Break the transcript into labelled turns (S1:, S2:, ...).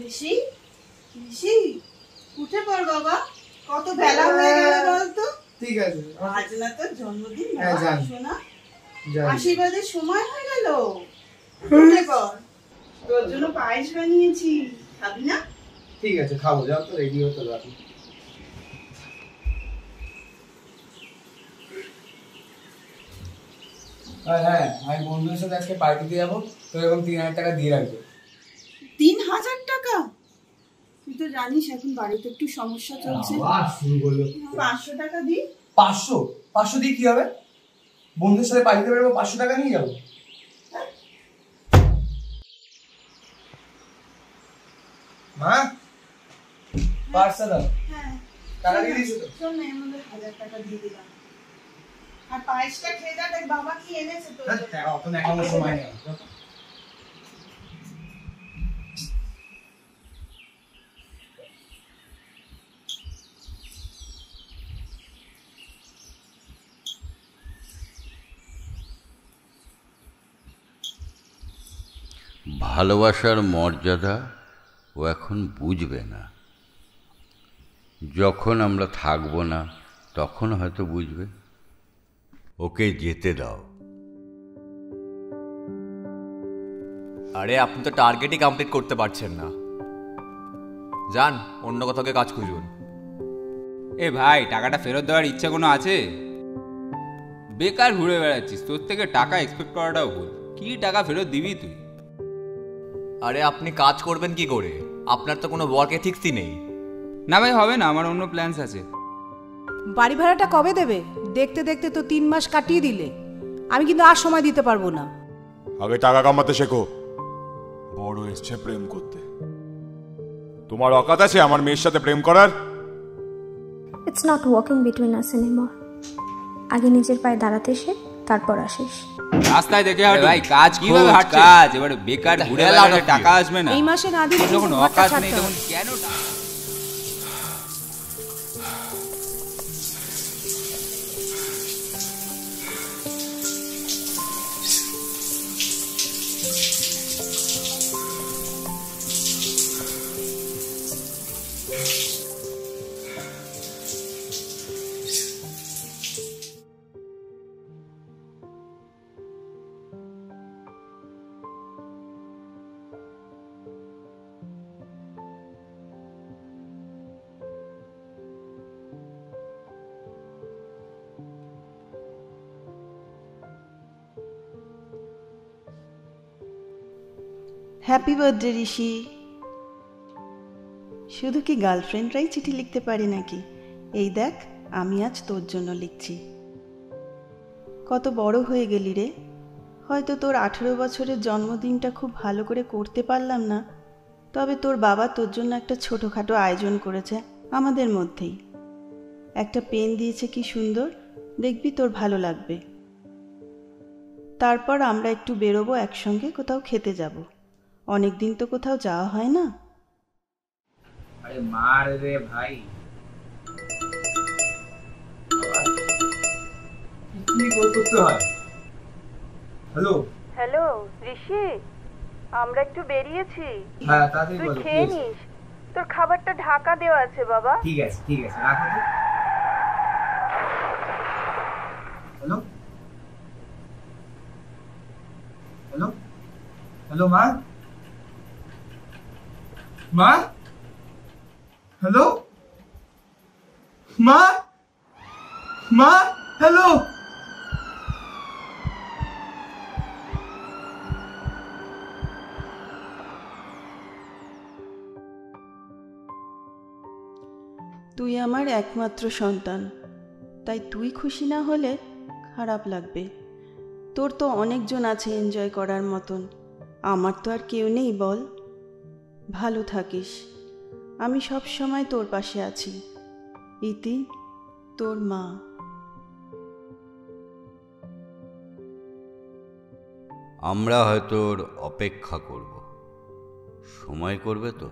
S1: ঋষি, ঋষি উঠে পড় বাবা, কত বেলা হয়ে গেল বলতো। ঠিক আছে, আজ না তোর জন্মদিন, শোনা আশীর্বাদের সময় হয়ে গেল। উঠে পড়, তোর জন্য পায়েস বানিয়েছি, খাবি না?
S2: ঠিক আছে, খাবো। যাও তো, রেডি হতে রাখি। হ্যাঁ, আমি বন্ধুদের সাথে আজকে পার্টিতে যাবো, তো এরকম 3000 টাকা দিয়ে রাখবে।
S1: 3000 টাকা? তুই তো জানিস এখন বাড়িতে একটু সমস্যা চলছে। 500 টাকা দি।
S2: 500 দিয়ে কি হবে? বন্ধুদের সাথে পার্টিতে বেরোবো, 500 টাকা নিয়ে যাবো? মা, পার্সা দাও।
S1: হ্যাঁ,
S2: টাকা দিয়ে দিয়েছো তো?
S1: শোন না, এর মধ্যে 1000 টাকা দিয়ে দিলাম। আর পায়েসটা খেয়ে যা, দেখ বাবা কি এনেছে তোর জন্য।
S2: হ্যাঁ, অত এখনো সময় নেই।
S3: ভালোবাসার মর্যাদা ও এখন বুঝবে না, যখন আমরা থাকবো না তখন হয়তো বুঝবে। ওকে যেতে দাও।
S4: আরে আপনি তো টার্গেটই কমপ্লিট করতে পারছেন না, যান অন্য কোথাও কাজ খুঁজুন।
S5: এ ভাই, টাকাটা ফেরত দেওয়ার ইচ্ছা কোনো আছে? বেকার ঘুরে বেড়াচ্ছিস, তোর থেকে টাকা এক্সপেক্ট করাটাও ভুল। কি টাকা ফেরত দিবি তুই?
S4: আরে আপনি কাজ করবেন কি করে? আপনার তো কোনো ওয়ার্ক এথিক্সই নেই।
S5: না ভাই, হবে না, আমার অন্য প্ল্যানস আছে।
S6: বাড়ি ভাড়াটা কবে দেবে? দেখতে দেখতে তো 3 মাস কাটিয়ে দিলে। আমি কিন্তু আর সময় দিতে পারবো না।
S7: আগে টাকা কামাতে শেখো, বড় এসছে প্রেম করতে। তোমার অকাত আছে আমার মেয়ের সাথে প্রেম করার?
S8: It's not walking between us anymore. আগে নিজের পায়ে দাঁড়াতে শেখ, তারপর আসিস।
S5: রাস্তায় দেখে হাঁটো ভাই, কাজ কিভাবে হাঁটছে? কাজ এবারে বেকার ঘুরে বেড়ালে টাকা আসবে না।
S6: এই মাসে না দিলে
S5: যখন অকাজ নেই তখন কেন?
S1: হ্যাপি বার্থডে ঋষি। শুধু কি গার্লফ্রেন্ডরাই চিঠি লিখতে পারে নাকি? এই দেখ, আমি আজ তোর জন্য লিখছি। কত বড় হয়ে গেলি রে। হয়তো তোর 18 বছরের জন্মদিনটা খুব ভালো করে করতে পারলাম না, তবে তোর বাবা তোর জন্য একটা ছোটোখাটো আয়োজন করেছে আমাদের মধ্যেই। একটা পেন দিয়েছে, কি সুন্দর, দেখবি তোর ভালো লাগবে। তারপর আমরা একটু বেরোবো একসঙ্গে, কোথাও খেতে যাব। অনেক দিন তো কোথাও যাওয়া হয় না।
S2: আরে মার রে ভাই, কি করতে হয়? হ্যালো
S1: হ্যালো ঋষি, আমরা একটু বেরিয়েছি।
S2: হ্যাঁ, তাড়াতাড়ি বলো।
S1: তুই খেয়ে নিস, তোর খাবারটা ঢাকা দেওয়া আছে বাবা।
S2: ঠিক আছে, ঠিক আছে, রাখো তো। হ্যালো হ্যালো হ্যালো মা, মা, হ্যালো মা, মা, হ্যালো।
S1: তুই আমার একমাত্র সন্তান, তাই তুই খুশি না হলে খারাপ লাগবে। তোর তো অনেকজন আছে এনজয় করার মতন, আমার তো আর কেউ নেই বল। ভালো থাকিস, আমি সব সময় তোর পাশে আছি। ইতি, তোর মা।
S3: আমরা হয়তো ওর অপেক্ষা করব, সময় করবে তো।